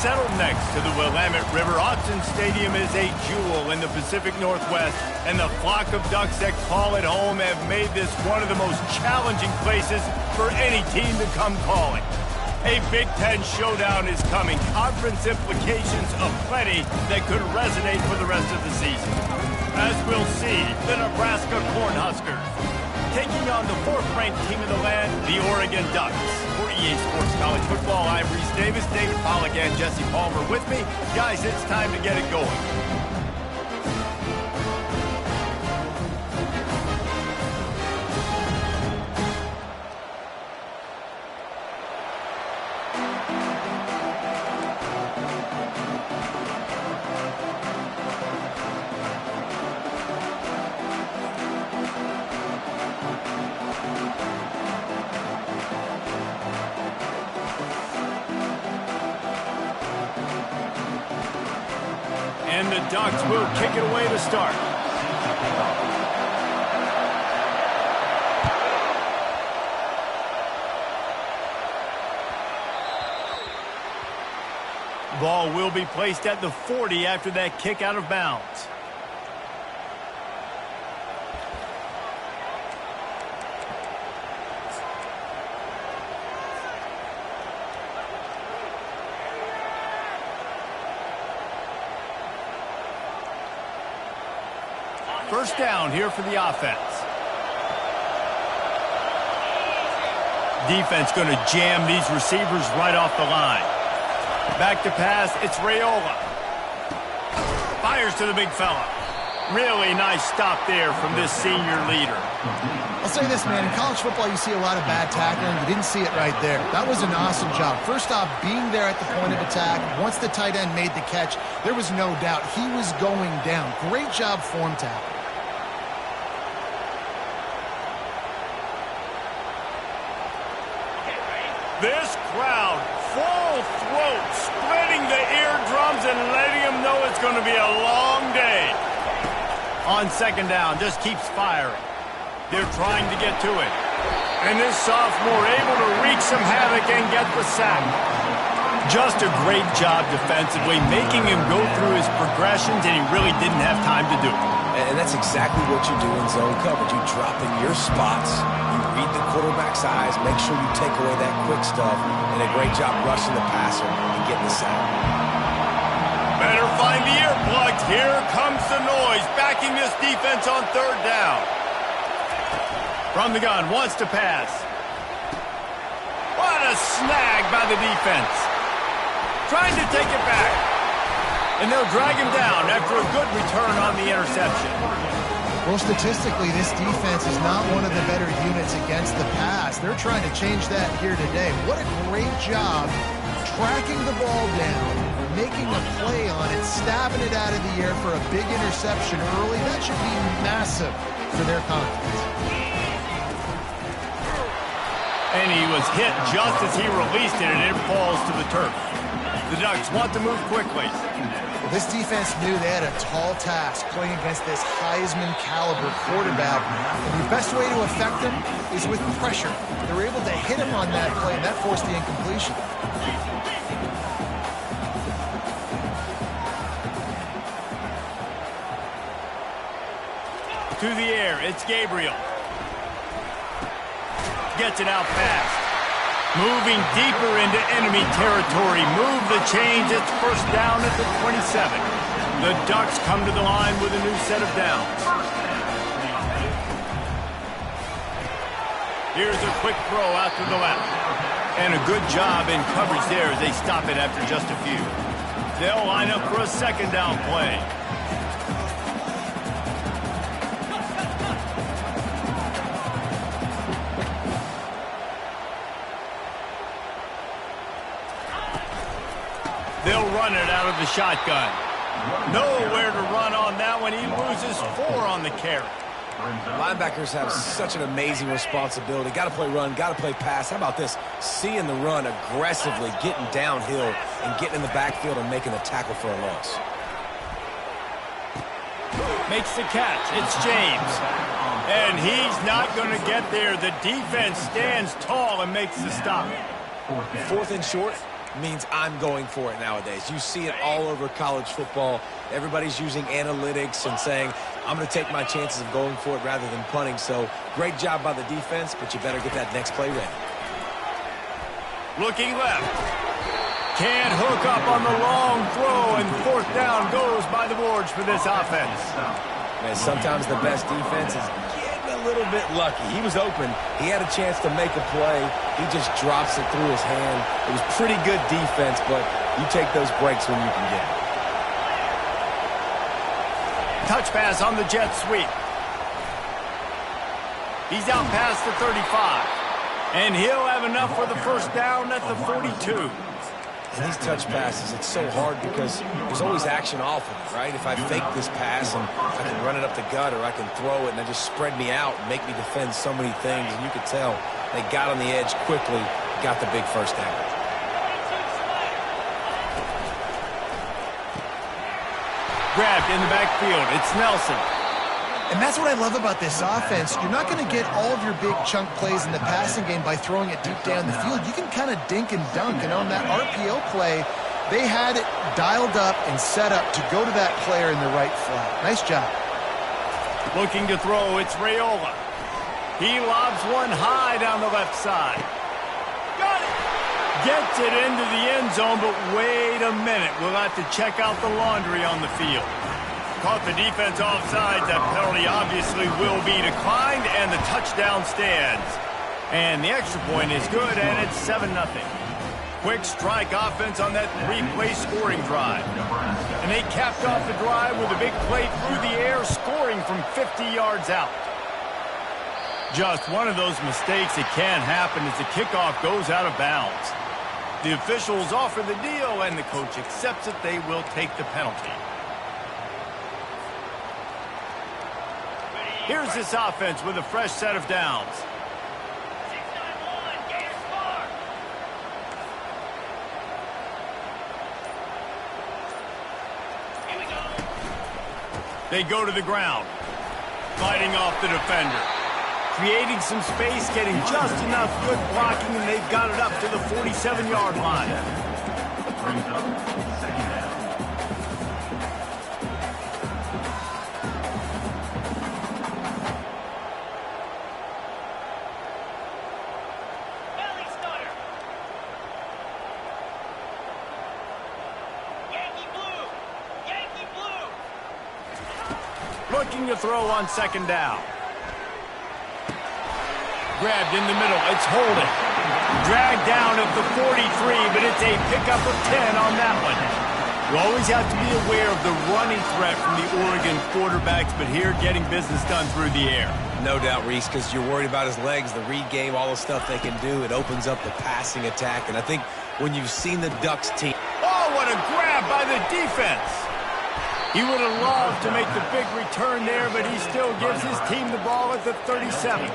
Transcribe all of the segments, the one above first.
settled next to the Willamette River. Autzen Stadium is a jewel in the Pacific Northwest, and the flock of Ducks that call it home have made this one of the most challenging places for any team to come calling. A Big Ten showdown is coming. Conference implications aplenty that could resonate for the rest of the season. As we'll see, the Nebraska Cornhuskers taking on the fourth-ranked team of the land, the Oregon Ducks. For EA Sports College Football, I'm Reese Davis, David Pollack, and Jesse Palmer with me. Guys, it's time to get it going. And the Ducks will kick it away to start. Ball will be placed at the 40 after that kick out of bounds. First down here for the offense. Defense going to jam these receivers right off the line. Back to pass, it's Raiola. Fires to the big fella. Really nice stop there from this senior leader. I'll say this, man. In college football, you see a lot of bad tackling. You didn't see it right there. That was an awesome job. First off, being there at the point of attack. Once the tight end made the catch, there was no doubt he was going down. Great job form tackle. This crowd, full throat, splitting the eardrums and letting them know it's going to be a long day. On second down, just keeps firing. They're trying to get to it. And this sophomore able to wreak some havoc and get the sack. Just a great job defensively, making him go through his progressions, and he really didn't have time to do it. And that's exactly what you do in zone coverage. You drop in your spots, you read the quarterback's eyes, make sure you take away that quick stuff, and a great job rushing the passer and getting the sack. Better find the earplugs. Here comes the noise, backing this defense on third down. From the gun, wants to pass. What a snag by the defense. Trying to take it back. And they'll drag him down after a good return on the interception. Well, statistically, this defense is not one of the better units against the pass. They're trying to change that here today. What a great job tracking the ball down, making a play on it, stabbing it out of the air for a big interception early. That should be massive for their confidence. And he was hit just as he released it, and it falls to the turf. The Ducks want to move quickly. Well, this defense knew they had a tall task playing against this Heisman-caliber quarterback. And the best way to affect him is with pressure. They were able to hit him on that play, and that forced the incompletion. To the air, it's Gabriel. Gets it out fast. Moving deeper into enemy territory. Move the change. It's first down at the 27. The Ducks come to the line with a new set of downs. Here's a quick throw out to the left. And a good job in coverage there as they stop it after just a few. They'll line up for a second down play. They'll run it out of the shotgun. Nowhere to run on that one. He loses 4 on the carry. Linebackers have such an amazing responsibility. Got to play run, got to play pass. How about this? Seeing the run aggressively, getting downhill, and getting in the backfield and making the tackle for a loss. Makes the catch. It's James. And he's not going to get there. The defense stands tall and makes the stop. 4th and short. means I'm going for it nowadays. You see it all over college football. Everybody's using analytics and saying, I'm going to take my chances of going for it rather than punting. So great job by the defense, but you better get that next play ready. Looking left. Can't hook up on the long throw, and fourth down goes by the boards for this offense. Man, sometimes the best defense is getting a little bit lucky. He was open. He had a chance to make a play. He just drops it through his hand. It was pretty good defense, but you take those breaks when you can get it. Touch pass on the jet sweep. He's out past the 35. And he'll have enough for the first down at the 42. And these touch passes, it's so hard because there's always action off of it, right? If I fake this pass and I can run it up the gut or I can throw it and they just spread me out and make me defend so many things. And you could tell they got on the edge quickly, got the big first down. Grabbed in the backfield. It's Nelson. And that's what I love about this offense. You're not going to get all of your big chunk plays in the passing game by throwing it deep down the field. You can kind of dink and dunk. And on that RPO play, they had it dialed up and set up to go to that player in the right flat. Nice job. Looking to throw, it's Raiola. He lobs one high down the left side. Got it! Gets it into the end zone, but wait a minute. We'll have to check out the laundry on the field. Caught the defense offside. That penalty obviously will be declined, and the touchdown stands. And the extra point is good, and it's 7-0. Quick strike offense on that three-play scoring drive. And they capped off the drive with a big play through the air, scoring from 50 yards out. Just one of those mistakes that can happen as the kickoff goes out of bounds. The officials offer the deal, and the coach accepts it. They will take the penalty. Here's this offense with a fresh set of downs. 6-9-1, Gators score. Here we go. They go to the ground, fighting off the defender. Creating some space, getting just enough good blocking, and they've got it up to the 47-yard line. Belly starter. Yankee blue. Yankee blue. Looking to throw on second down. Grabbed in the middle. It's Holden. Dragged down at the 43, but it's a pickup of 10 on that one. You always have to be aware of the running threat from the Oregon quarterbacks, but here getting business done through the air. No doubt, Reese, because you're worried about his legs, the read game, all the stuff they can do. It opens up the passing attack. And I think when you've seen the Ducks team... Oh, what a grab by the defense. He would have loved to make the big return there, but he still gives his team the ball at the 37.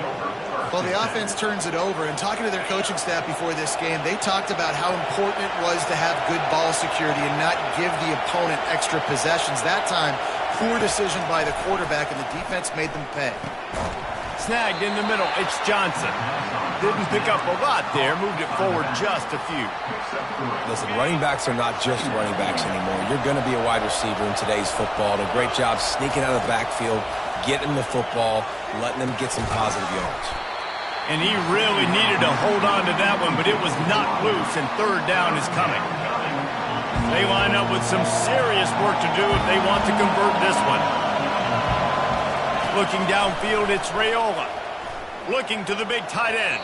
Well, the offense turns it over, and talking to their coaching staff before this game, they talked about how important it was to have good ball security and not give the opponent extra possessions. That time, poor decision by the quarterback, and the defense made them pay. Snagged in the middle, it's Johnson. Didn't pick up a lot there, moved it forward just a few. Listen, running backs are not just running backs anymore. You're going to be a wide receiver in today's football. Did a great job sneaking out of the backfield, getting the football, letting them get some positive yards. And he really needed to hold on to that one, but it was not loose, and third down is coming. They line up with some serious work to do if they want to convert this one. Looking downfield, it's Raiola. Looking to the big tight end.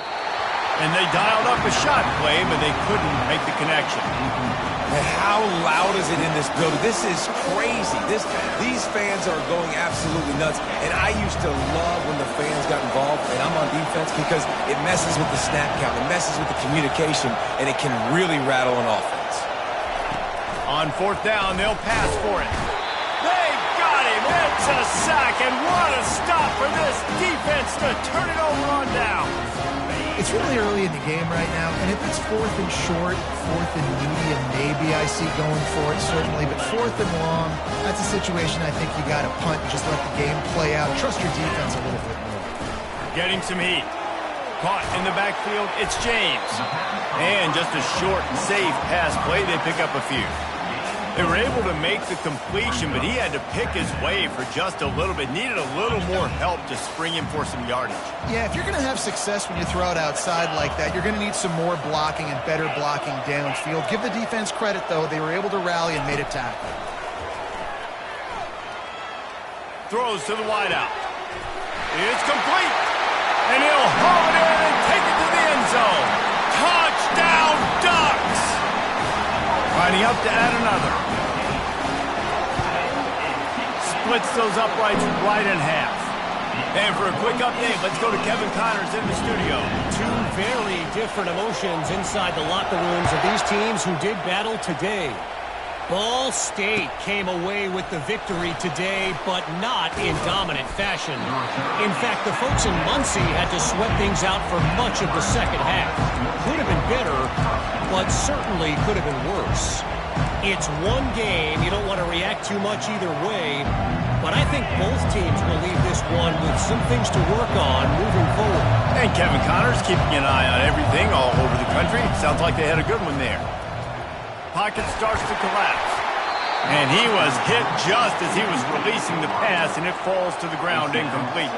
And they dialed up a shot play, but they couldn't make the connection. And how loud is it in this building? This is crazy. These fans are going absolutely nuts. And I used to love when the fans got involved, and I'm on defense, because it messes with the snap count, it messes with the communication, and it can really rattle an offense. On fourth down, they'll pass for it. They've got him. It's a sack, and what a stop for this defense to turn it over on down. It's really early in the game right now, and if it's fourth and short, fourth and medium, maybe I see going for it, certainly. But fourth and long, that's a situation I think you got to punt and just let the game play out. Trust your defense a little bit more. Getting some heat. caught in the backfield, it's James. And just a short and safe pass play, they pick up a few. They were able to make the completion, but he had to pick his way for just a little bit. Needed a little more help to spring him for some yardage. Yeah, if you're going to have success when you throw it outside like that, you're going to need some more blocking and better blocking downfield. Give the defense credit, though. They were able to rally and made a tackle. Throws to the wideout. It's complete. And he'll haul it in and take it to the end zone. Touchdown, Ducks! Lining up to add another. Splits those uprights right in half. And for a quick update, let's go to Kevin Connors in the studio. Two very different emotions inside the locker rooms of these teams who did battle today. Ball State came away with the victory today, but not in dominant fashion. In fact, the folks in Muncie had to sweat things out for much of the second half. Could have been better, but certainly could have been worse. It's one game. You don't want to react too much either way, but I think both teams will leave this one with some things to work on moving forward. And Kevin Connors keeping an eye on everything all over the country. Sounds like they had a good one there. Pocket starts to collapse. And he was hit just as he was releasing the pass, and it falls to the ground incomplete.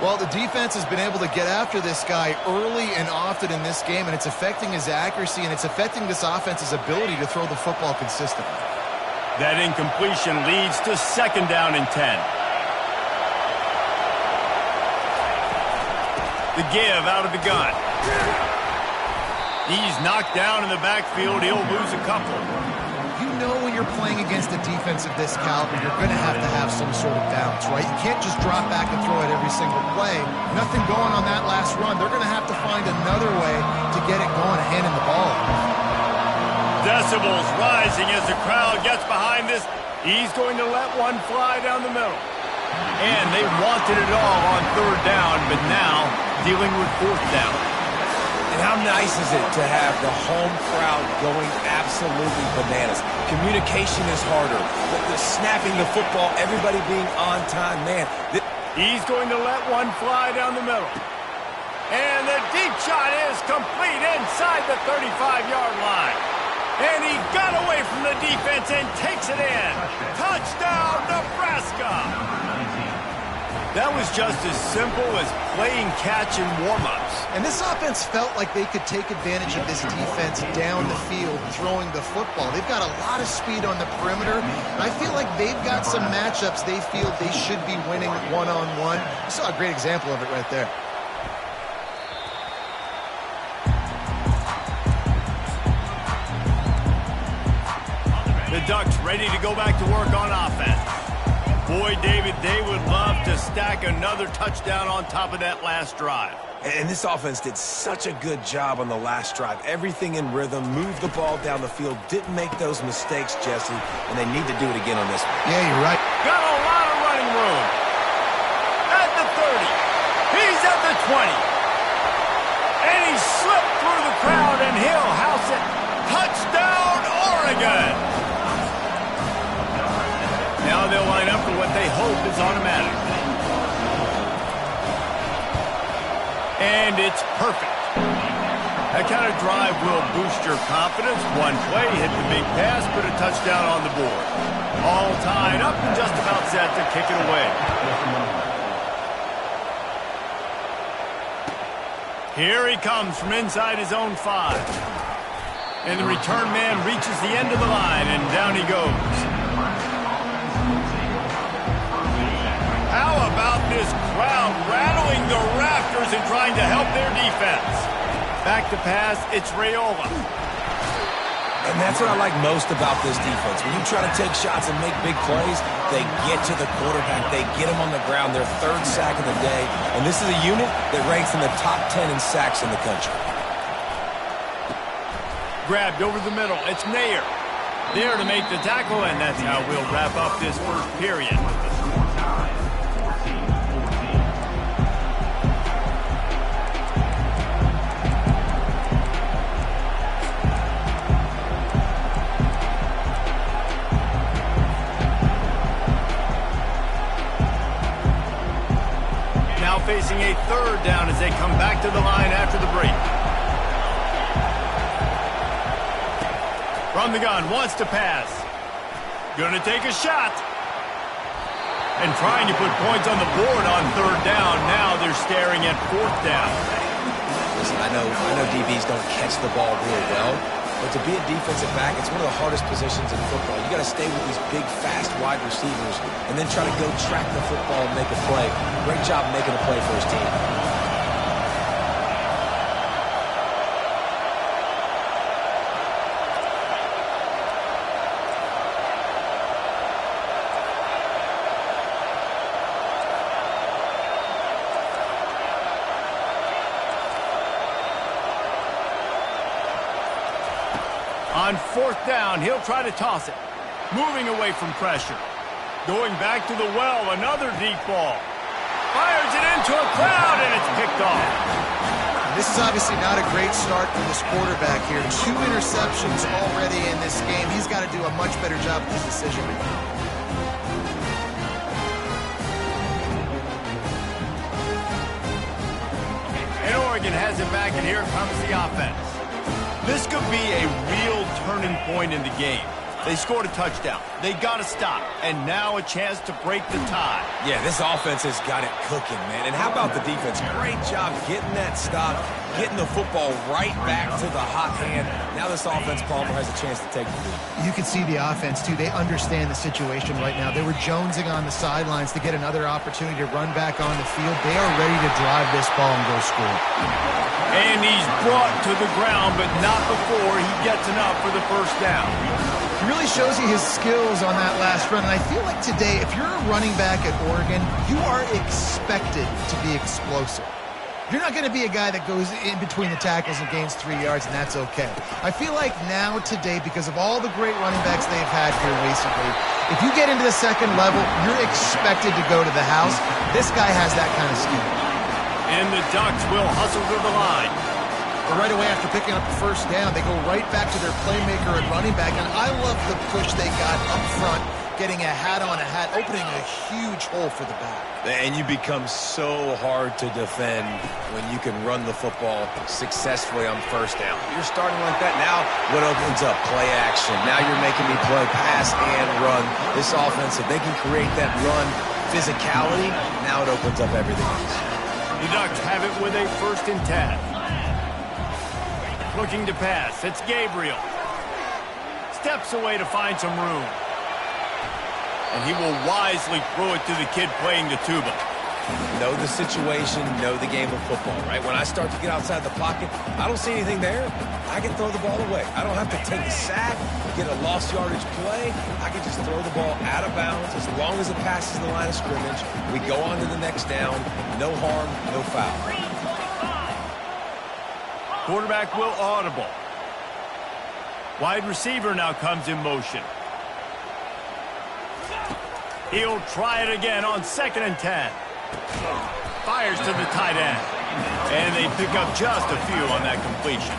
Well, the defense has been able to get after this guy early and often in this game, and it's affecting his accuracy, and it's affecting this offense's ability to throw the football consistently. That incompletion leads to second down and 10. The give out of the gun. He's knocked down in the backfield. He'll lose a couple. You know when you're playing against a defense of this caliber, you're going to have some sort of balance, right? You can't just drop back and throw it every single play. Nothing going on that last run. They're going to have to find another way to get it going, handing the ball. Decibels rising as the crowd gets behind this. He's going to let one fly down the middle. And they wanted it all on third down, but now dealing with fourth down. And how nice is it to have the home crowd going absolutely bananas? Communication is harder. The snapping the football, everybody being on time, man. He's going to let one fly down the middle. And the deep shot is complete inside the 35-yard line. And he got away from the defense and takes it in. Touchdown, Nebraska! That was just as simple as playing catch in warm-ups. And this offense felt like they could take advantage of this defense down the field, throwing the football. They've got a lot of speed on the perimeter, and I feel like they've got some matchups they feel they should be winning one-on-one. You saw a great example of it right there. The Ducks ready to go back to work on offense. Boy, David, they would love to stack another touchdown on top of that last drive. And this offense did such a good job on the last drive. Everything in rhythm, moved the ball down the field, didn't make those mistakes, Jesse, and they need to do it again on this one. Yeah, you're right. Got a lot of running room. At the 30. He's at the 20. And he slipped through the crowd, and he'll house it. Touchdown, Oregon! Now they'll line up for what they hope is automatic. And it's perfect. That kind of drive will boost your confidence. One play, hit the big pass, put a touchdown on the board. All tied up and just about set to kick it away. Here he comes from inside his own 5. And the return man reaches the end of the line, and down he goes. How about this crowd rattling the rafters and trying to help their defense? Back to pass, it's Raiola. And that's what I like most about this defense. When you try to take shots and make big plays, they get to the quarterback. They get him on the ground, their third sack of the day. And this is a unit that ranks in the top 10 in sacks in the country. Grabbed over the middle, it's Nair. There to make the tackle, and that's how we'll wrap up this first period. facing a third down as they come back to the line after the break. From the gun, wants to pass. Gonna take a shot. And trying to put points on the board on third down. Now they're staring at fourth down. Listen, I know DBs don't catch the ball real well, but to be a defensive back, it's one of the hardest positions in football. You got to stay with these big, fast wide receivers and then try to go track the football and make a play. Great job making a play for his team. On fourth down, he'll try to toss it. Moving away from pressure. Going back to the well, another deep ball. Fires it into a crowd, and it's picked off. This is obviously not a great start for this quarterback here. 2 interceptions already in this game. He's got to do a much better job with his decision making. And Oregon has it back, and here comes the offense. This could be a real turning point in the game. They scored a touchdown. They got to stop. And now a chance to break the tie. Yeah, this offense has got it cooking, man. And how about the defense? Great job getting that stop, getting the football right back to the hot hand. Now this offense, Palmer, has a chance to take the lead. You can see the offense, too. They understand the situation right now. They were jonesing on the sidelines to get another opportunity to run back on the field. They are ready to drive this ball and go score. And he's brought to the ground, but not before he gets enough for the first down. He really shows you his skills on that last run. And I feel like today, if you're a running back at Oregon, you are expected to be explosive. You're not going to be a guy that goes in between the tackles and gains 3 yards, and that's okay. I feel like now today, because of all the great running backs they've had here recently, if you get into the second level, you're expected to go to the house. This guy has that kind of skill. And the Ducks will hustle to the line. But right away after picking up the first down, they go right back to their playmaker and running back. And I love the push they got up front, getting a hat on a hat, opening a huge hole for the back. And you become so hard to defend when you can run the football successfully on first down. You're starting like that now. What opens up? Play action. Now you're making me play pass and run. This offense, if they can create that run physicality, now it opens up everything else. The Ducks have it with a 1st and 10. Looking to pass. It's Gabriel. Steps away to find some room. And he will wisely throw it to the kid playing the tuba. Know the situation, know the game of football, right? When I start to get outside the pocket, I don't see anything there. I can throw the ball away. I don't have to take a sack, get a lost yardage play. I can just throw the ball out of bounds as long as it passes the line of scrimmage. We go on to the next down. No harm, no foul. Quarterback will audible. Wide receiver now comes in motion. He'll try it again on 2nd and 10. Fires to the tight end. And they pick up just a few on that completion.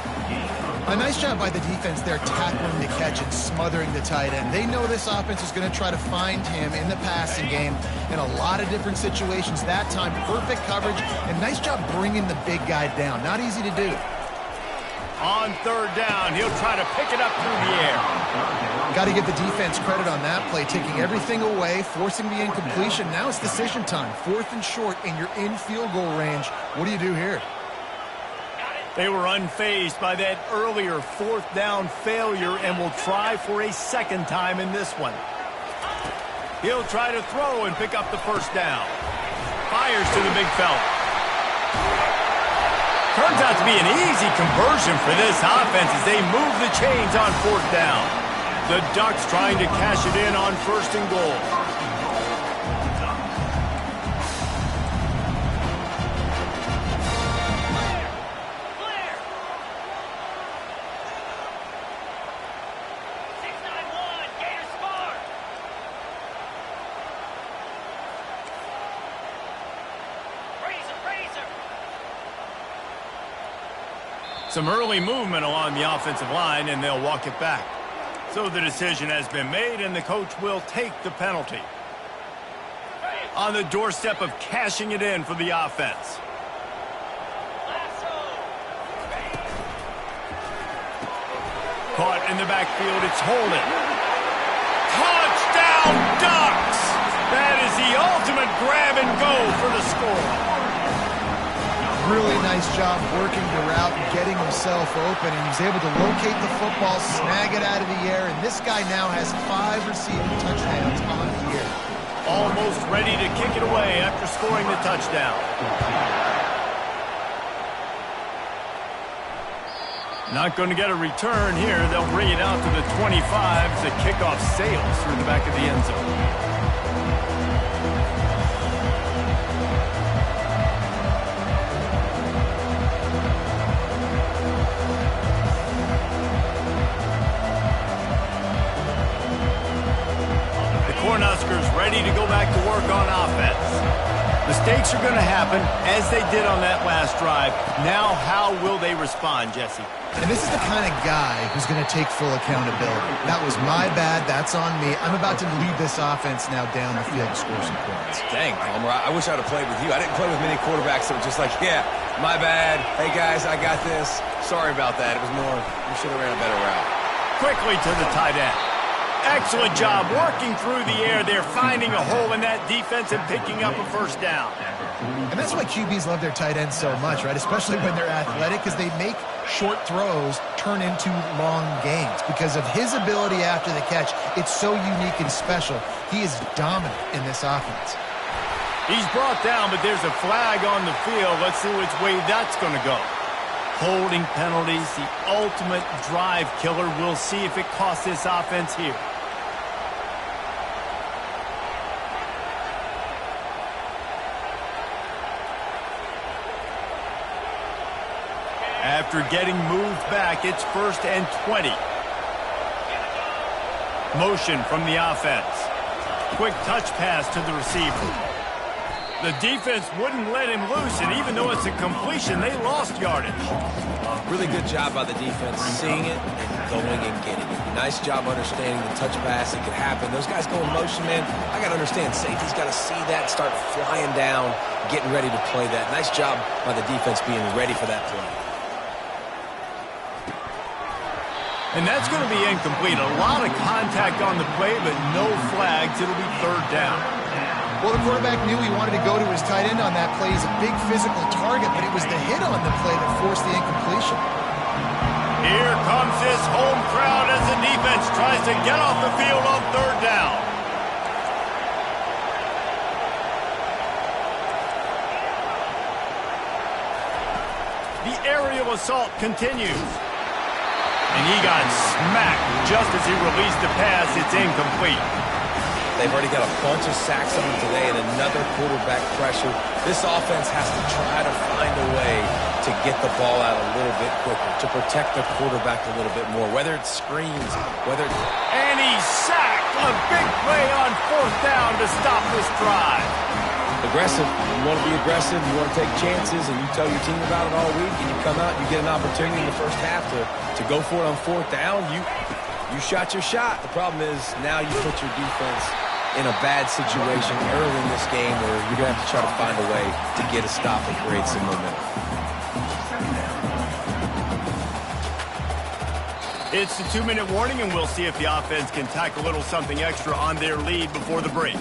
A nice job by the defense there, tackling the catch and smothering the tight end. They know this offense is going to try to find him in the passing game in a lot of different situations. That time, perfect coverage, and nice job bringing the big guy down. Not easy to do. On 3rd down, he'll try to pick it up through the air. Got to give the defense credit on that play, taking everything away, forcing the incompletion. Now it's decision time. 4th and short, and you're in field goal range. What do you do here? They were unfazed by that earlier 4th down failure and will try for a 2nd time in this one. He'll try to throw and pick up the first down. Fires to the big fella. Turns out to be an easy conversion for this offense as they move the chains on 4th down. The Ducks trying to cash it in on 1st and goal. Some early movement along the offensive line, and they'll walk it back. So the decision has been made, and the coach will take the penalty. on the doorstep of cashing it in for the offense. Caught in the backfield, it's holding. Touchdown Ducks! That is the ultimate grab and go for the score. Really nice job working the route and getting himself open, and he's able to locate the football, snag it out of the air, and this guy now has 5 receiving touchdowns on the year. Almost ready to kick it away after scoring the touchdown. Not going to get a return here. They'll bring it out to the 25 as the kickoff sails through the back of the end zone. Cornhuskers ready to go back to work on offense. Mistakes are going to happen, as they did on that last drive. Now, how will they respond, Jesse? And this is the kind of guy who's going to take full accountability. That was my bad. That's on me. I'm about to lead this offense now down the field to score some points. Dang, Palmer, I wish I'd have played with you. I didn't play with many quarterbacks that were just like, yeah, my bad. Hey, guys, I got this. Sorry about that. It was more, you should have ran a better route. Quickly to the tight end. Excellent job working through the air there, finding a hole in that defense and picking up a first down. And that's why QBs love their tight ends so much, right? Especially when they're athletic, because they make short throws turn into long gains. Because of his ability after the catch, it's so unique and special. He is dominant in this offense. He's brought down, but there's a flag on the field. Let's see which way that's going to go. Holding penalties, the ultimate drive killer. We'll see if it costs this offense here. After getting moved back, it's 1st and 20. Motion from the offense. Quick touch pass to the receiver. The defense wouldn't let him loose, and even though it's a completion, they lost yardage. Really good job by the defense, seeing it and going and getting it. Nice job understanding the touch pass that could happen. Those guys go in motion, man. I got to understand, safety's got to see that, start flying down, getting ready to play that. Nice job by the defense being ready for that play. And that's going to be incomplete. A lot of contact on the play, but no flags. It'll be 3rd down. Well, the quarterback knew he wanted to go to his tight end on that play. He's a big physical target, but it was the hit on the play that forced the incompletion. Here comes this home crowd as the defense tries to get off the field on 3rd down. The aerial assault continues. And he got smacked just as he released the pass. It's incomplete. They've already got a bunch of sacks on them today and another quarterback pressure. This offense has to try to find a way to get the ball out a little bit quicker, to protect the quarterback a little bit more, whether it's screens, whether it's... And he's sacked. A big play on 4th down to stop this drive. Aggressive. You want to be aggressive, you want to take chances, and you tell your team about it all week, and you come out and you get an opportunity in the first half to go for it on 4th down. You shot your shot. The problem is now you put your defense in a bad situation early in this game where you're going to have to try to find a way to get a stop and create some momentum. It's the 2-minute warning, and we'll see if the offense can tack a little something extra on their lead before the break.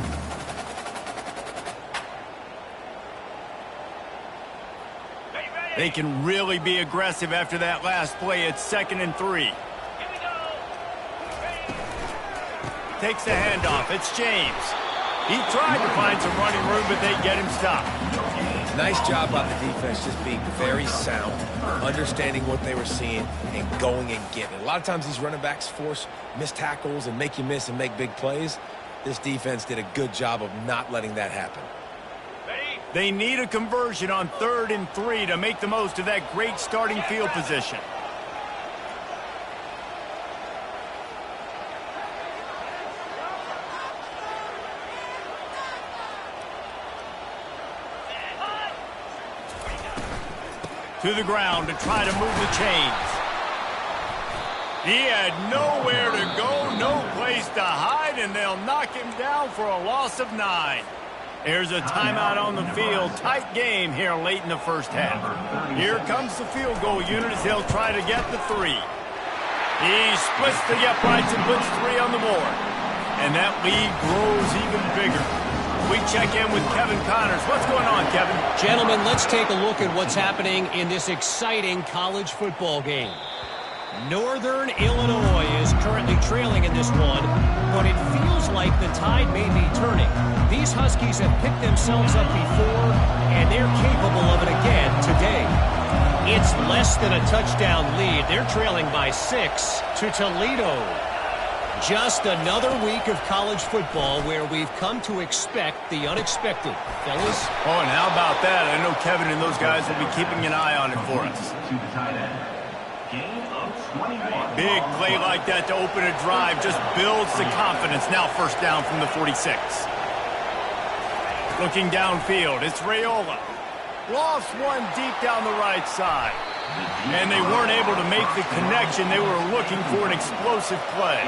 They can really be aggressive after that last play. It's 2nd and 3. Takes the handoff. It's James. He tried to find some running room, but they get him stopped. Nice job by the defense, just being very sound, understanding what they were seeing, and going and getting it. A lot of times these running backs force missed tackles and make you miss and make big plays. This defense did a good job of not letting that happen. They need a conversion on 3rd and 3 to make the most of that great starting field position. To the ground to try to move the chains. He had nowhere to go, no place to hide, and they'll knock him down for a loss of 9. There's a timeout on the field. Tight game here late in the first half. Here comes the field goal unit as they'll try to get the 3. He splits the uprights and puts 3 on the board. And that lead grows even bigger. We check in with Kevin Connors. What's going on, Kevin? Gentlemen, let's take a look at what's happening in this exciting college football game. Northern Illinois is currently trailing in this one, but it feels like the tide may be turning. These Huskies have picked themselves up before, and they're capable of it again today. It's less than a touchdown lead. They're trailing by 6 to Toledo. Just another week of college football where we've come to expect the unexpected. Fellas? Oh, and how about that? I know Kevin and those guys will be keeping an eye on it for us. Big play like that to open a drive just builds the confidence. Now first down from the 46. Looking downfield, it's Raiola. Lost one deep down the right side. And they weren't able to make the connection. They were looking for an explosive play.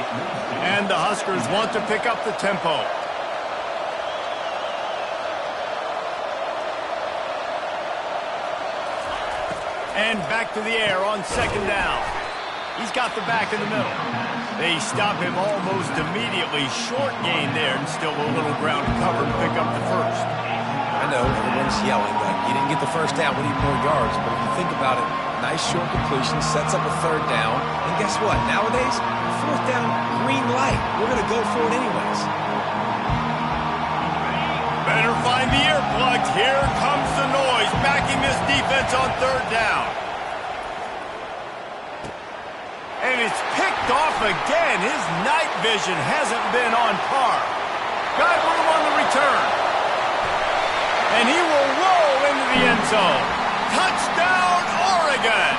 And the Huskers want to pick up the tempo. And back to the air on second down. He's got the back in the middle. They stop him almost immediately. Short gain there and still a little ground to cover to pick up the first. I know everyone's yelling, but you didn't get the first down. We need more yards. But if you think about it, nice short completion, sets up a third down. And guess what? Nowadays, fourth down, green light. We're going to go for it anyways. Better find the earplugs. Here comes the noise, backing this defense on third down. And it's picked off again. His night vision hasn't been on par. Got room on the return. And he will roll into the end zone. Touchdown, Oregon!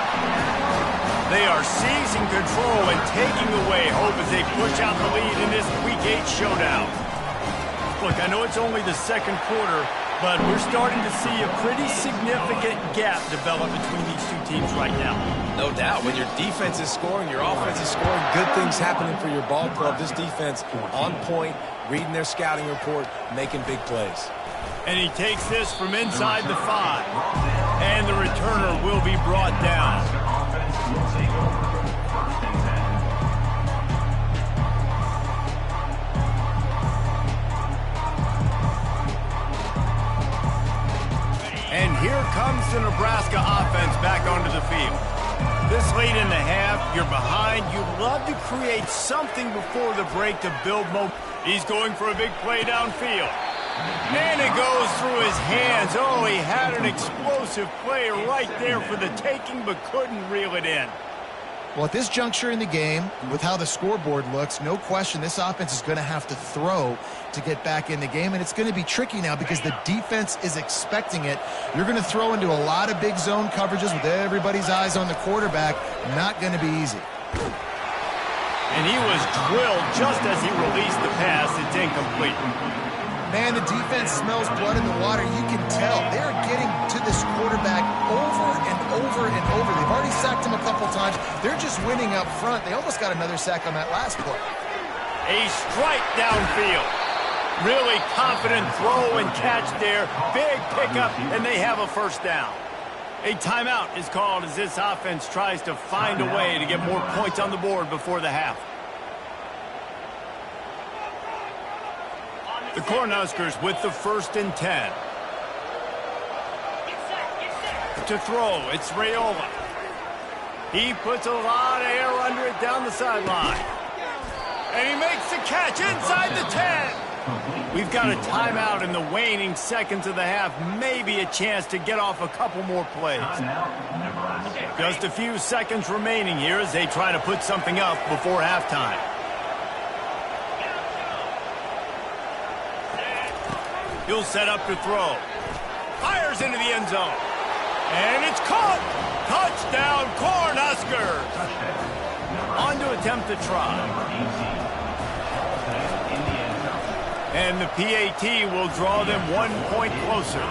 They are seizing control and taking away hope as they push out the lead in this Week 8 showdown. Look, I know it's only the second quarter, but we're starting to see a pretty significant gap develop between these two teams right now. No doubt. When your defense is scoring, your offense is scoring, good things happening for your ball club. This defense on point, reading their scouting report, making big plays. And he takes this from inside the 5. And the returner will be brought down. And here comes the Nebraska offense back onto the field. This late in the half, you're behind. You'd love to create something before the break to build momentum. He's going for a big play downfield. And it goes through his hands. Oh, he had an explosive play right there for the taking, but couldn't reel it in. Well, at this juncture in the game, with how the scoreboard looks, no question this offense is going to have to throw to get back in the game, and it's going to be tricky now because the defense is expecting it. You're going to throw into a lot of big zone coverages with everybody's eyes on the quarterback. Not going to be easy. And he was drilled just as he released the pass. It's incomplete. Man, the defense smells blood in the water. You can tell. They're getting to this quarterback over and over and over. They've already sacked him a couple times. They're just winning up front. They almost got another sack on that last play. A strike downfield. Really confident throw and catch there. Big pickup, and they have a first down. A timeout is called as this offense tries to find a way to get more points on the board before the half. The Cornhuskers with the 1st and 10. To throw, it's Raiola. He puts a lot of air under it down the sideline. And he makes the catch inside the 10. We've got a timeout in the waning seconds of the half. Maybe a chance to get off a couple more plays. Just a few seconds remaining here as they try to put something up before halftime. He'll set up to throw. Fires into the end zone. And it's caught. Touchdown, Cornhuskers. On to attempt to try. And the PAT will draw them 1 point closer.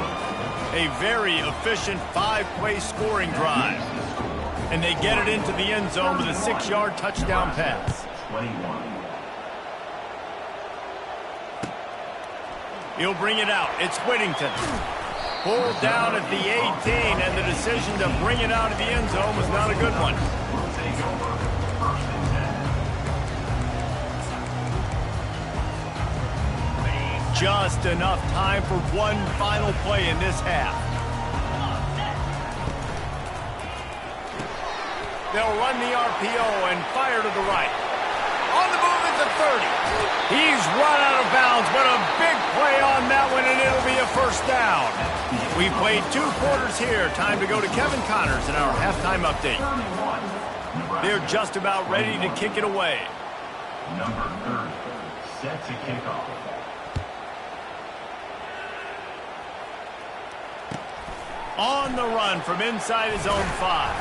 A very efficient 5-play scoring drive. And they get it into the end zone with a 6-yard touchdown pass. He'll bring it out. It's Whittington. Pulled down at the 18, and the decision to bring it out of the end zone was not a good one. Just enough time for one final play in this half. They'll run the RPO and fire to the right. On the move at the 30. He's run out of bounds, but a big play on that one, and it'll be a first down. We played 2 quarters here. Time to go to Kevin Connors in our halftime update. They're just about ready to kick it away. Number 30, set to kick off. On the run from inside his own 5.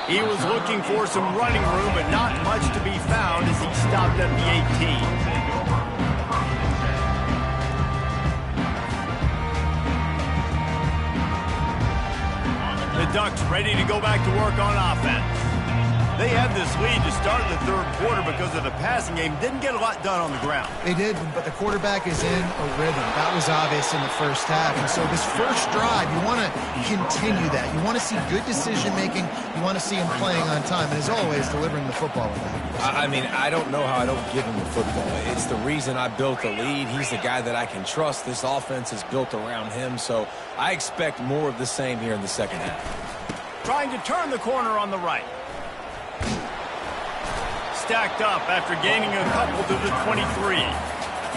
He was looking for some running room, but not much to be found as he stopped at the 18. The Ducks ready to go back to work on offense. They had this lead to start the third quarter because of the passing game. Didn't get a lot done on the ground. They did, but the quarterback is in a rhythm. That was obvious in the first half. And so this first drive, you want to continue that. You want to see good decision-making. You want to see him playing on time. And as always, delivering the football with that. I mean, I don't know how I don't give him the football. It's the reason I built the lead. He's the guy that I can trust. This offense is built around him. So I expect more of the same here in the second half. Trying to turn the corner on the right. Stacked up after gaining a couple to the 23.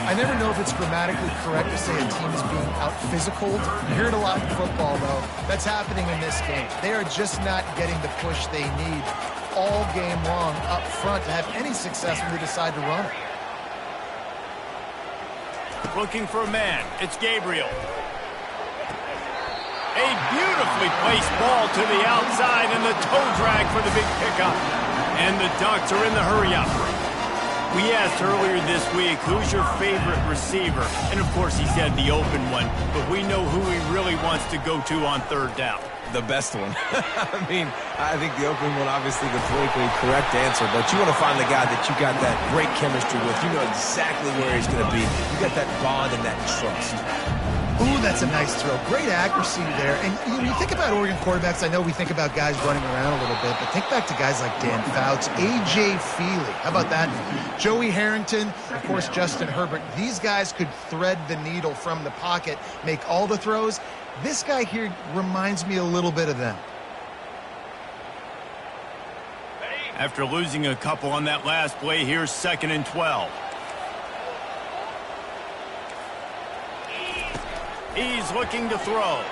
I never know if it's grammatically correct to say a team is being out-physicaled. You hear it a lot in football, though. That's happening in this game. They are just not getting the push they need all game long up front to have any success when they decide to run it. Looking for a man. It's Gabriel. A beautifully placed ball to the outside and the toe drag for the big pickup. And the Ducks are in the hurry-up. We asked earlier this week, who's your favorite receiver? And, of course, he said the open one. But we know who he really wants to go to on third down. The best one. I mean, I think the open one, obviously the politically correct answer, but you want to find the guy that you got that great chemistry with. You know exactly where he's going to be. You got that bond and that trust. Ooh, that's a nice throw. Great accuracy there. And you think about Oregon quarterbacks, I know we think about guys running around a little bit, but think back to guys like Dan Fouts, A.J. Feely. How about that? Joey Harrington, of course, Justin Herbert. These guys could thread the needle from the pocket, make all the throws. This guy here reminds me a little bit of them. After losing a couple on that last play, here's 2nd and 12. He's looking to throw.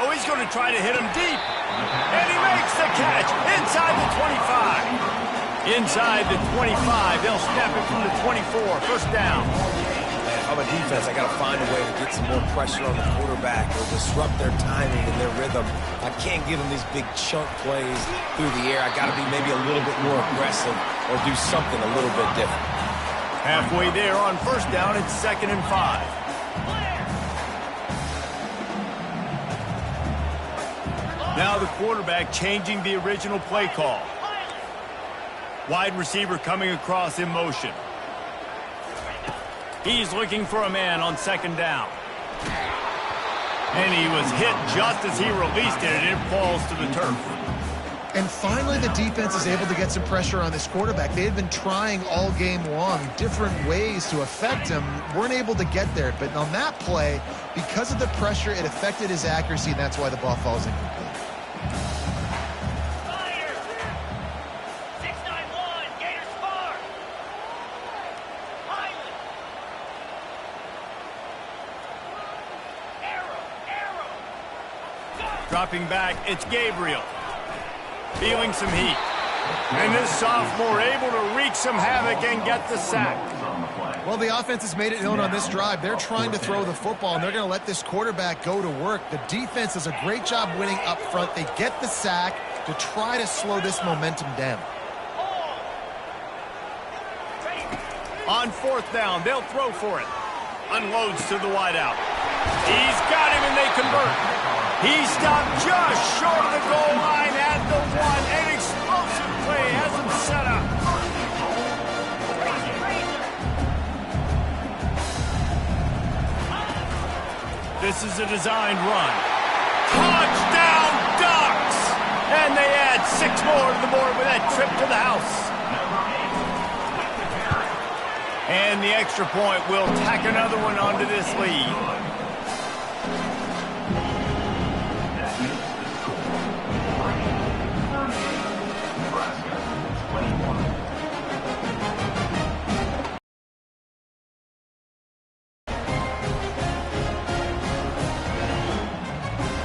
Oh, he's going to try to hit him deep. And he makes the catch inside the 25. Inside the 25. They'll snap it from the 24. First down. Man, I'm a defense. I got to find a way to get some more pressure on the quarterback or disrupt their timing and their rhythm. I can't give them these big chunk plays through the air. I got to be maybe a little bit more aggressive or do something a little bit different. Halfway there on first down, it's 2nd and 5. Now the quarterback changing the original play call. Wide receiver coming across in motion. He's looking for a man on 2nd down. And he was hit just as he released it, and it falls to the turf. And finally, the defense is able to get some pressure on this quarterback. They had been trying all game long different ways to affect him. Weren't able to get there. But on that play, because of the pressure, it affected his accuracy, and that's why the ball falls incomplete. Fire! 691, Gators far! Highland! Arrow! Go! Dropping back, it's Gabriel. Feeling some heat. And this sophomore able to wreak some havoc and get the sack. Well, the offense has made it known on this drive. They're trying to throw the football, and they're going to let this quarterback go to work. The defense does a great job winning up front. They get the sack to try to slow this momentum down. On 4th down, they'll throw for it. Unloads to the wideout. He's got him, and they convert. He stopped just short of the goal line at the 1. An explosive play has him set up. This is a designed run. Touchdown Ducks! And they add 6 more to the board with that trip to the house. And the extra point will tack another one onto this lead.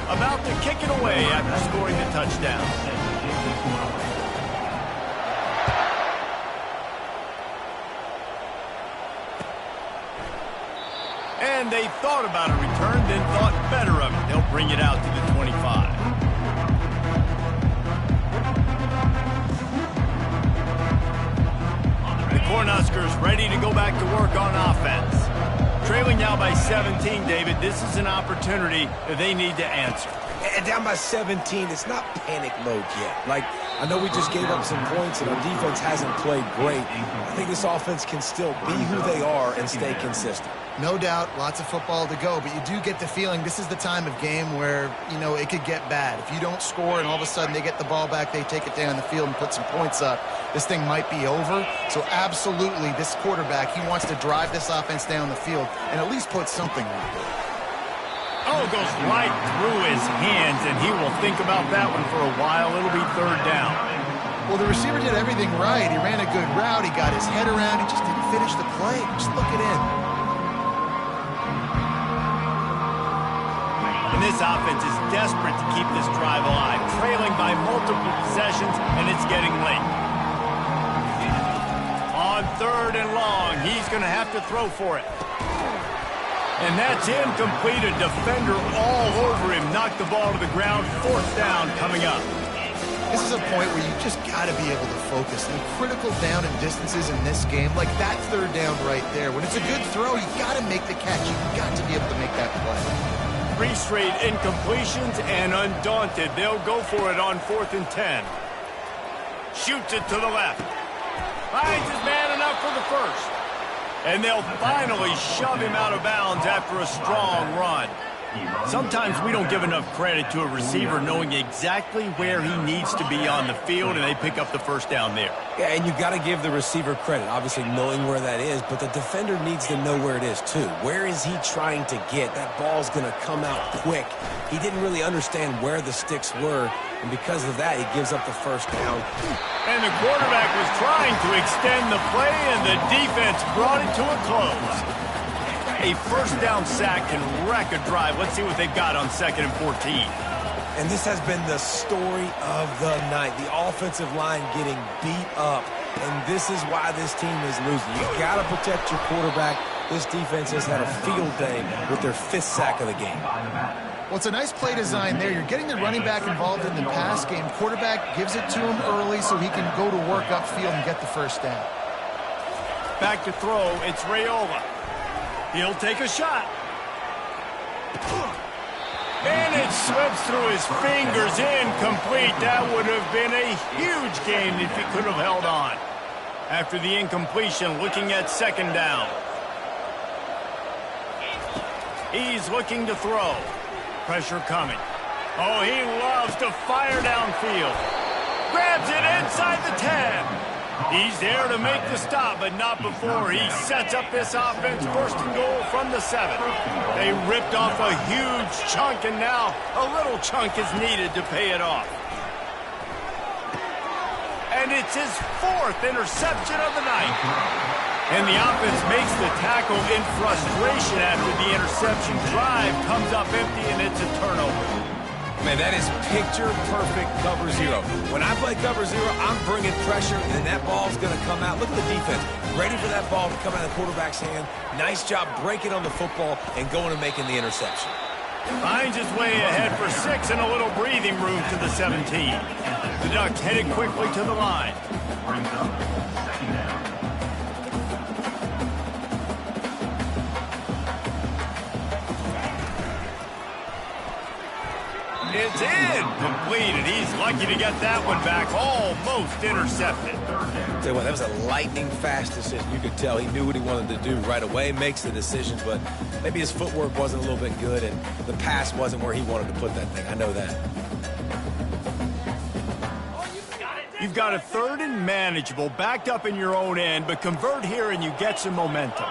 About to kick it away after scoring the touchdown. And they thought about a return, then thought better of it. They'll bring it out to the 25. The Cornhuskers ready to go back to work on offense. Trailing now by 17, David. This is an opportunity that they need to answer. And down by 17, it's not panic mode yet. Like, I know we just gave up some points and our defense hasn't played great. I think this offense can still be who they are and stay consistent. No doubt, lots of football to go, but you do get the feeling this is the time of game where, you know, it could get bad. If you don't score and all of a sudden they get the ball back, they take it down the field and put some points up, this thing might be over. So absolutely, this quarterback, he wants to drive this offense down the field and at least put something on the board. Oh, goes right through his hands, and he will think about that one for a while. It'll be 3rd down. Well, the receiver did everything right. He ran a good route. He got his head around. He just didn't finish the play. Just look it in. And this offense is desperate to keep this drive alive, trailing by multiple possessions, and it's getting late. On 3rd and long, he's going to have to throw for it. And that's incomplete. A defender all over him. Knocked the ball to the ground. 4th down coming up. This is a point where you just got to be able to focus. The critical down and distances in this game, like that 3rd down right there. When it's a good throw, you got to make the catch. You've got to be able to make that play. 3 straight incompletions, and undaunted, they'll go for it on 4th and 10. Shoots it to the left. Finds his man enough for the first. And they'll finally shove him out of bounds after a strong run. Sometimes we don't give enough credit to a receiver knowing exactly where he needs to be on the field, and they pick up the 1st down there. Yeah, and you got to give the receiver credit, obviously knowing where that is, but the defender needs to know where it is too. Where is he trying to get? That ball's going to come out quick. He didn't really understand where the sticks were, and because of that, he gives up the 1st down. And the quarterback was trying to extend the play, and the defense brought it to a close. A 1st down sack can wreck a drive. Let's see what they've got on 2nd and 14. And this has been the story of the night. The offensive line getting beat up. And this is why this team is losing. You got to protect your quarterback. This defense has had a field day with their 5th sack of the game. Well, it's a nice play design there. You're getting the running back involved in the pass game. Quarterback gives it to him early so he can go to work upfield and get the 1st down. Back to throw, it's Raiola. He'll take a shot. And it slips through his fingers, incomplete. That would have been a huge gain if he could have held on. After the incompletion, looking at 2nd down. He's looking to throw. Pressure coming. Oh, he loves to fire downfield. Grabs it inside the 10. He's there to make the stop, but not before he sets up this offense. 1st and goal from the 7. They ripped off a huge chunk, and now a little chunk is needed to pay it off. And it's his 4th interception of the night. And the offense makes the tackle in frustration after the interception. Drive comes up empty, and it's a turnover. Man, that is picture-perfect cover 0. When I play cover 0, I'm bringing pressure, and that ball's going to come out. Look at the defense. Ready for that ball to come out of the quarterback's hand. Nice job breaking on the football and going and making the interception. Finds his way ahead for 6 and a little breathing room to the 17. The Ducks headed quickly to the line. It's in. Completed. He's lucky to get that one back. Almost intercepted. Tell you what, that was a lightning-fast decision. You could tell he knew what he wanted to do right away, makes the decisions, but maybe his footwork wasn't a little bit good, and the pass wasn't where he wanted to put that thing. I know that. You've got a 3rd and manageable, backed up in your own end, but convert here and you get some momentum.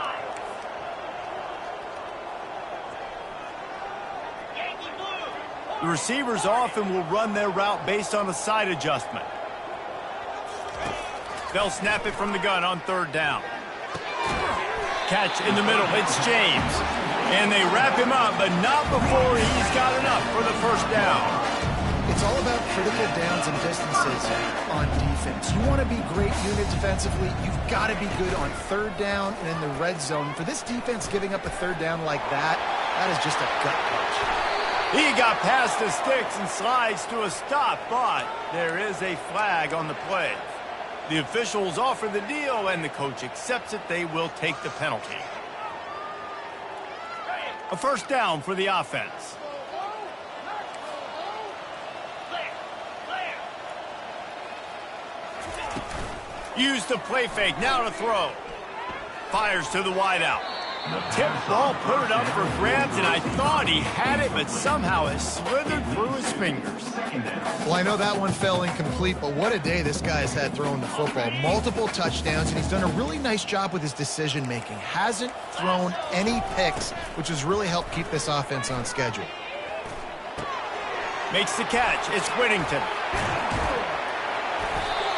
Yankee blue. The receivers often will run their route based on a side adjustment. They'll snap it from the gun on 3rd down. Catch in the middle, it's James. And they wrap him up, but not before he's got enough for the 1st down. It's all about critical downs and distances on defense. You want to be great unit defensively, you've got to be good on 3rd down and in the red zone. For this defense giving up a 3rd down like that, that is just a gut punch. He got past the sticks and slides to a stop, but there is a flag on the play. The officials offer the deal, and the coach accepts it. They will take the penalty. A 1st down for the offense. Use the play fake, now to throw. Fires to the wideout. Tip ball, put it up for grabs, and I thought he had it, but somehow it slithered through his fingers. Well, I know that one fell incomplete, but what a day this guy's had throwing the football. Multiple touchdowns, and he's done a really nice job with his decision-making. Hasn't thrown any picks, which has really helped keep this offense on schedule. Makes the catch. It's Whittington.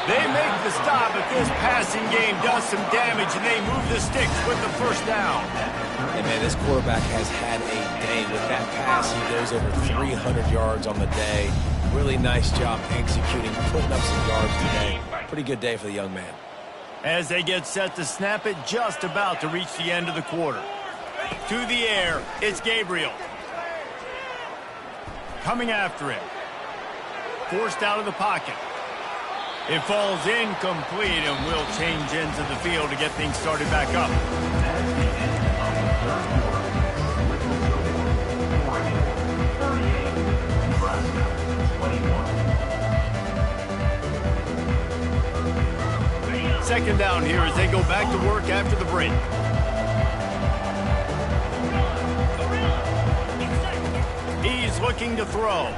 They make the stop, but this passing game does some damage, and they move the sticks with the 1st down. Hey, man, this quarterback has had a day with that pass. He goes over 300 yards on the day. Really nice job executing, putting up some yards today. Pretty good day for the young man. As they get set to snap it, just about to reach the end of the quarter. To the air, it's Gabriel. Coming after him. Forced out of the pocket. It falls incomplete, and will change ends of the field to get things started back up. Second down here as they go back to work after the break. He's looking to throw.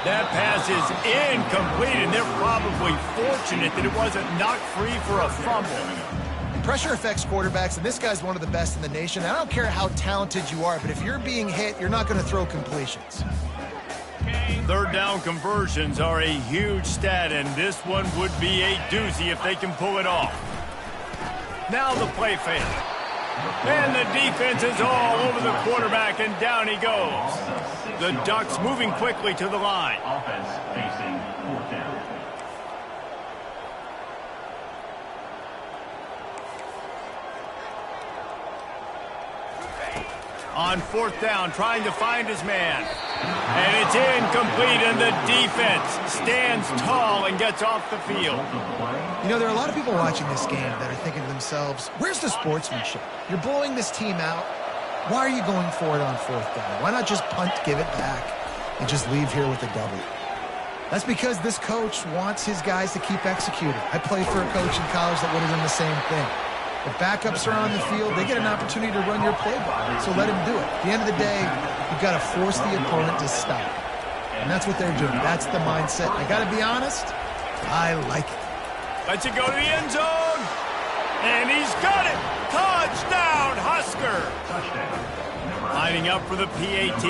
That pass is incomplete, and they're probably fortunate that it wasn't knocked free for a fumble. Pressure affects quarterbacks, and this guy's one of the best in the nation. I don't care how talented you are, but if you're being hit, you're not going to throw completions. 3rd down conversions are a huge stat, and this one would be a doozy if they can pull it off. Now the play fake. And the defense is all over the quarterback, and down he goes. The Ducks moving quickly to the line. Offense facing 4th down. On 4th down, trying to find his man. And it's incomplete, and the defense stands tall and gets off the field. You know, there are a lot of people watching this game that are thinking to themselves, where's the sportsmanship? You're blowing this team out. Why are you going for it on 4th down? Why not just punt, give it back, and just leave here with a W? That's because this coach wants his guys to keep executing. I played for a coach in college that would have done the same thing. If backups are on the field, they get an opportunity to run your playbook, so let him do it. At the end of the day, you've got to force the opponent to stop. And that's what they're doing. That's the mindset. I got to be honest, I like it. Lets it go to the end zone. And he's got it. Touchdown, Husker. Lining up for the PAT.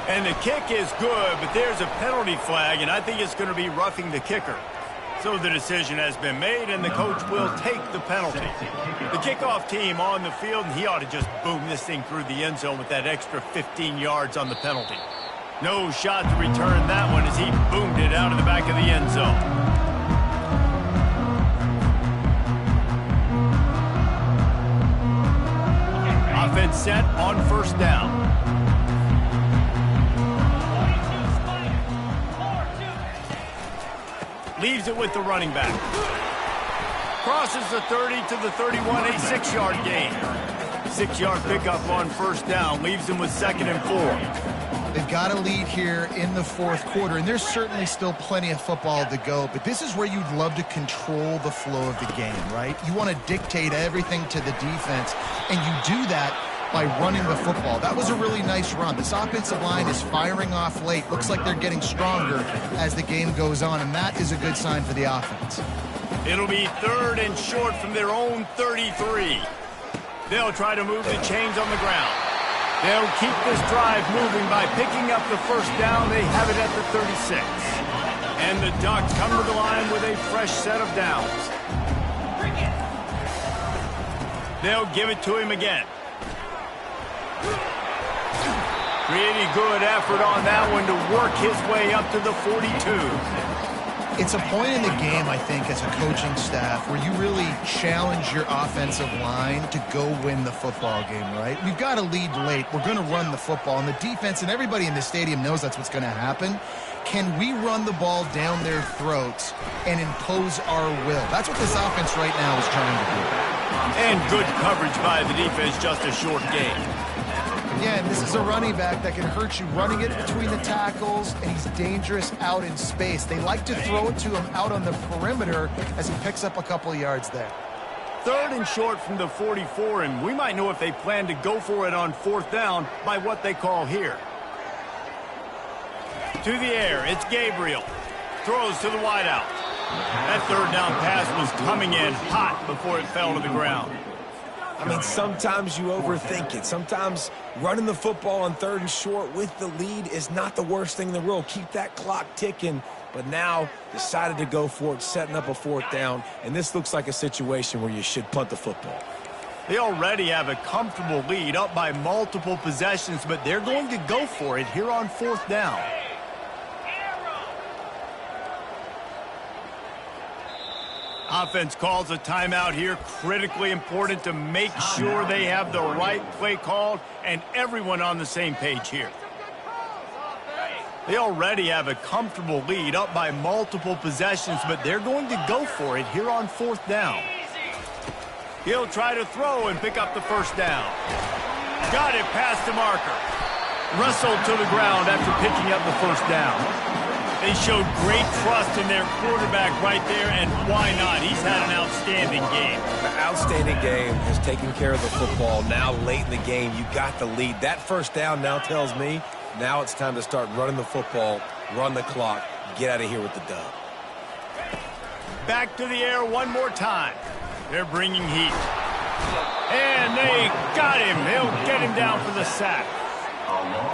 And the kick is good, but there's a penalty flag, and I think it's going to be roughing the kicker. So the decision has been made, and the coach will take the penalty. The kickoff team on the field, and he ought to just boom this thing through the end zone with that extra 15 yards on the penalty. No shot to return that one as he boomed it out of the back of the end zone. Offense set on 1st down. Leaves it with the running back. Crosses the 30 to the 31, a 6-yard gain. 6-yard pickup on 1st down. Leaves him with 2nd and 4. They've got a lead here in the fourth quarter, and there's certainly still plenty of football to go, but this is where you'd love to control the flow of the game, right? You want to dictate everything to the defense, and you do that by running the football. That was a really nice run. This offensive line is firing off late. Looks like they're getting stronger as the game goes on, and that is a good sign for the offense. It'll be 3rd and short from their own 33. They'll try to move the chains on the ground. They'll keep this drive moving by picking up the first down. They have it at the 36. And the Ducks come to the line with a fresh set of downs. They'll give it to him again. Pretty good effort on that one to work his way up to the 42. It's a point in the game, I think, as a coaching staff where you really challenge your offensive line to go win the football game, right? We've got a lead late. We're going to run the football, and the defense and everybody in the stadium knows that's what's going to happen. Can we run the ball down their throats and impose our will? That's what this offense right now is trying to do. And good coverage by the defense, just a short gain. Again, this is a running back that can hurt you running it between the tackles, and he's dangerous out in space. They like to throw it to him out on the perimeter as he picks up a couple of yards there. 3rd and short from the 44, and we might know if they plan to go for it on 4th down by what they call here. To the air, it's Gabriel. Throws to the wideout. That 3rd down pass was coming in hot before it fell to the ground. I mean, sometimes you overthink it. Sometimes running the football on 3rd and short with the lead is not the worst thing in the world. Keep that clock ticking. But now decided to go for it, setting up a 4th down. And this looks like a situation where you should punt the football. They already have a comfortable lead up by multiple possessions, but they're going to go for it here on 4th down. Offense calls a timeout here. Critically important to make sure they have the right play called and everyone on the same page here. They already have a comfortable lead up by multiple possessions, but they're going to go for it here on 4th down. He'll try to throw and pick up the first down. Got it past the marker. Wrestled to the ground after picking up the first down. They showed great trust in their quarterback right there, and why not? He's had an outstanding game. The outstanding game has taken care of the football. Now, late in the game, you got the lead. That first down now tells me now it's time to start running the football, run the clock, get out of here with the dub. Back to the air one more time. They're bringing heat. And they got him. They'll get him down for the sack.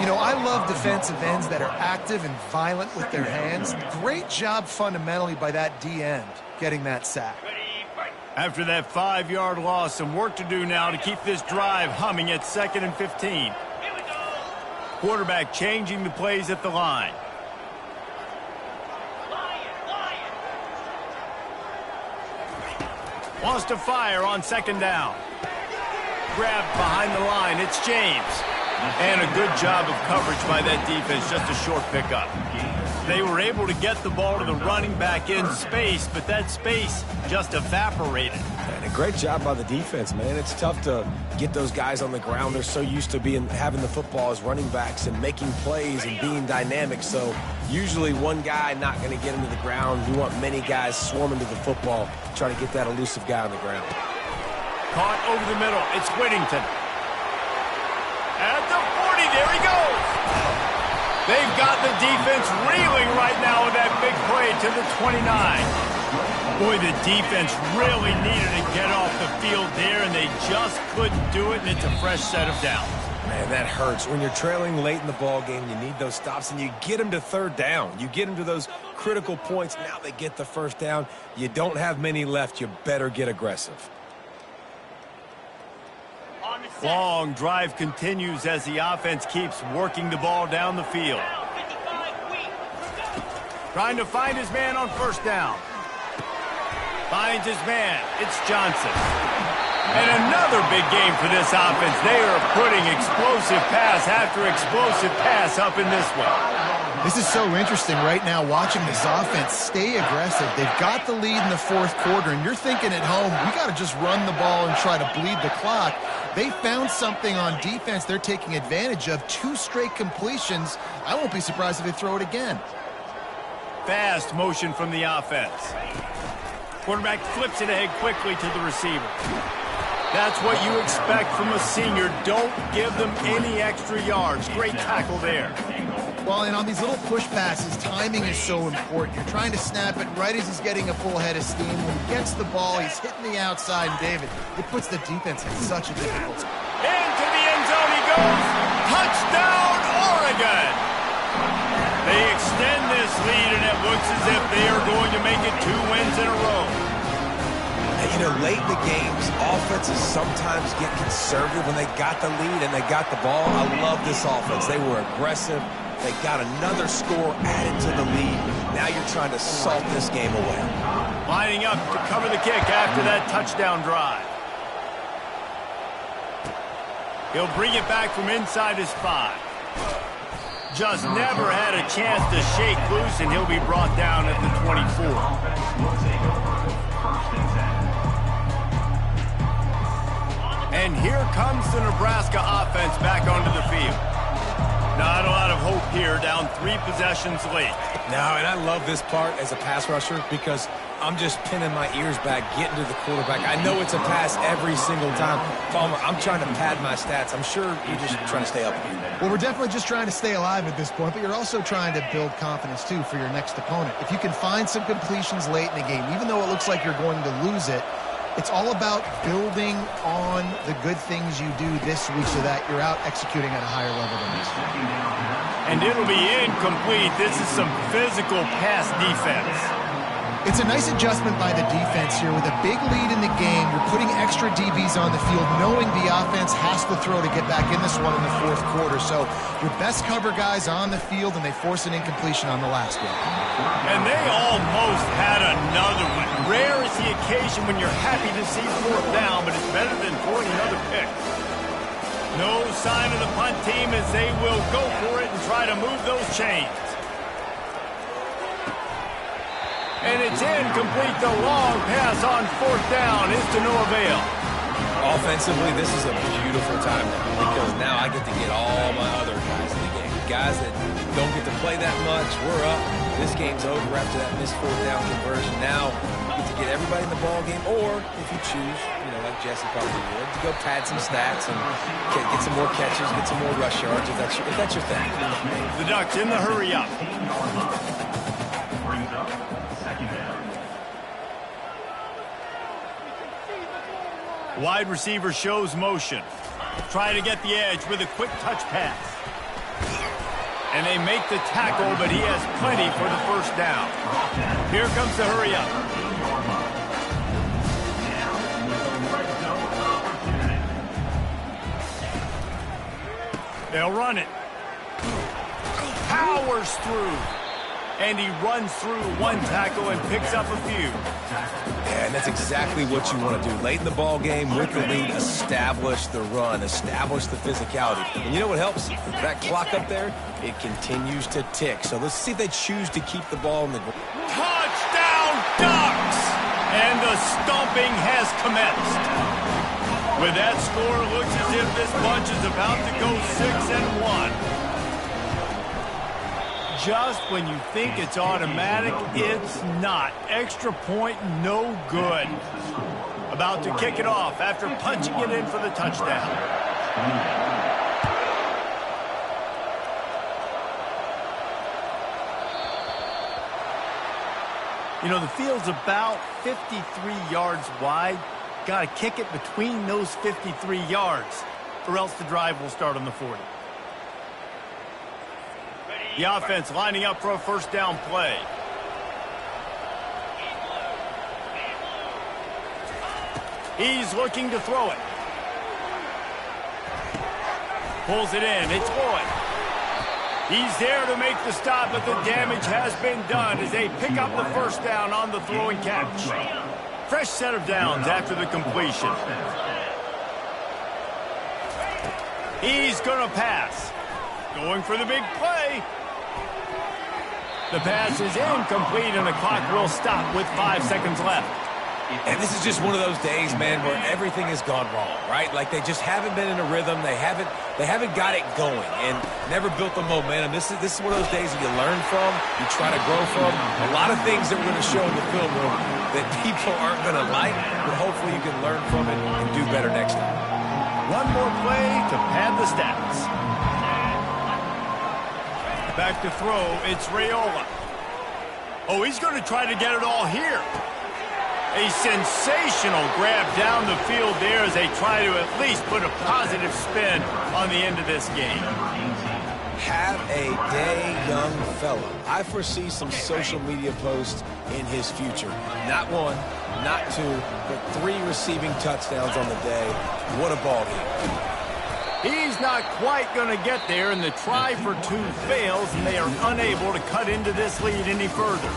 You know, I love defensive ends that are active and violent with their hands. Great job fundamentally by that D-end getting that sack. After that 5-yard loss, some work to do now to keep this drive humming at 2nd and 15. Quarterback changing the plays at the line. Wants to fire on 2nd down. Grabbed behind the line. It's James. And a good job of coverage by that defense, just a short pickup. They were able to get the ball to the running back in space, but that space just evaporated. And a great job by the defense, man. It's tough to get those guys on the ground. They're so used to having the football as running backs and making plays and being dynamic. So usually one guy not going to get him to the ground. You want many guys swarming to the football, try to get that elusive guy on the ground. Caught over the middle. It's Whittington. At the 40, there he goes. They've got the defense reeling right now with that big play to the 29. Boy, the defense really needed to get off the field there, and they just couldn't do it, and it's a fresh set of downs. Man, that hurts. When you're trailing late in the ball game, you need those stops, and you get them to 3rd down. You get them to those critical points. Now they get the first down. You don't have many left. You better get aggressive. Long drive continues as the offense keeps working the ball down the field. Trying to find his man on 1st down. Finds his man. It's Johnson. And another big game for this offense. They are putting explosive pass after explosive pass up in this one. This is so interesting right now watching this offense stay aggressive. They've got the lead in the fourth quarter, and you're thinking at home, we got to just run the ball and try to bleed the clock. They found something on defense they're taking advantage of. 2 straight completions. I won't be surprised if they throw it again. Fast motion from the offense. Quarterback flips it ahead quickly to the receiver. That's what you expect from a senior. Don't give them any extra yards. Great tackle there. Well, and on these little push passes, timing is so important. You're trying to snap it right as he's getting a full head of steam. When he gets the ball, he's hitting the outside, and David, it puts the defense in such a difficult spot. Into the end zone he goes. Touchdown, Oregon! They extend this lead, and it looks as if they are going to make it 2 wins in a row. And, you know, late in the games, offenses sometimes get conservative when they got the lead and they got the ball. I love this offense. They were aggressive. They got another score added to the lead. Now you're trying to salt this game away. Lining up to cover the kick after that touchdown drive. He'll bring it back from inside his 5. Just never had a chance to shake loose, and he'll be brought down at the 24. And here comes the Nebraska offense back onto the field. Not a lot of hope here, down 3 possessions late. No, and I love this part as a pass rusher because I'm just pinning my ears back, getting to the quarterback. I know it's a pass every single time. Palmer, I'm trying to pad my stats. I'm sure you're just trying to stay up here. Well, we're definitely just trying to stay alive at this point, but you're also trying to build confidence, too, for your next opponent. If you can find some completions late in the game, even though it looks like you're going to lose it, it's all about building on the good things you do this week so that you're out executing at a higher level than this. And it'll be incomplete. This is some physical pass defense. It's a nice adjustment by the defense here. With a big lead in the game, you're putting extra DBs on the field, knowing the offense has to throw to get back in this one in the fourth quarter. So your best cover guys on the field, and they force an incompletion on the last one. And they almost had another one. Rare is the occasion when you're happy to see 4th down, but it's better than throwing another pick. No sign of the punt team as they will go for it and try to move those chains. And it's incomplete. The long pass on 4th down is to no avail. Offensively, this is a beautiful time because now I get to get all my other guys in the game. Guys that don't get to play that much, we're up. This game's over after that missed 4th down conversion. Now you get to get everybody in the ball game, or if you choose, you know, like Jesse probably would, to go pad some stats and get some more catches, get some more rush yards if that's your thing. The Ducks in the hurry up. Brings up second down. Wide receiver shows motion. Trying to get the edge with a quick touch pass. And they make the tackle, but he has plenty for the 1st down. Here comes the hurry up. They'll run it. Powers through. And he runs through 1 tackle and picks up a few. Yeah, and that's exactly what you want to do. Late in the ball game, with the lead, establish the run, establish the physicality. And you know what helps? That clock up there, it continues to tick. So let's see if they choose to keep the ball in the ground. Touchdown, Ducks! And the stomping has commenced. With that score, it looks as if this bunch is about to go 6-1. Just when you think it's automatic, it's not. Extra point, no good. About to kick it off after punching it in for the touchdown. You know, the field's about 53 yards wide. Got to kick it between those 53 yards, or else the drive will start on the 40. The offense lining up for a 1st down play. He's looking to throw it. Pulls it in. It's Lloyd. He's there to make the stop, but the damage has been done as they pick up the 1st down on the throw and catch. Fresh set of downs after the completion. He's going to pass. Going for the big play. The pass is incomplete, and the clock will stop with 5 seconds left. And this is just one of those days, man, where everything has gone wrong, right? Like they just haven't been in a rhythm. They haven't got it going and never built the momentum. This is one of those days that you learn from, you try to grow from. A lot of things that we're going to show in the film room that people aren't going to like, but hopefully you can learn from it and do better next time. One more play to pad the stats. Back to throw, it's Raiola. Oh, he's going to try to get it all here. A sensational grab down the field there as they try to at least put a positive spin on the end of this game. Have a day, young fella. I foresee some social media posts in his future. Not one, not two, but 3 receiving touchdowns on the day. What a ball game. He's not quite going to get there, and the try for 2 fails, and they are unable to cut into this lead any further.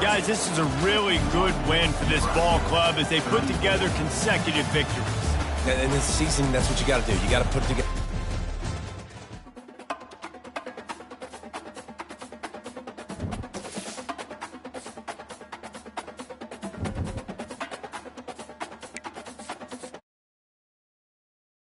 Guys, this is a really good win for this ball club as they put together consecutive victories. And in this season, that's what you got to do. You got to put together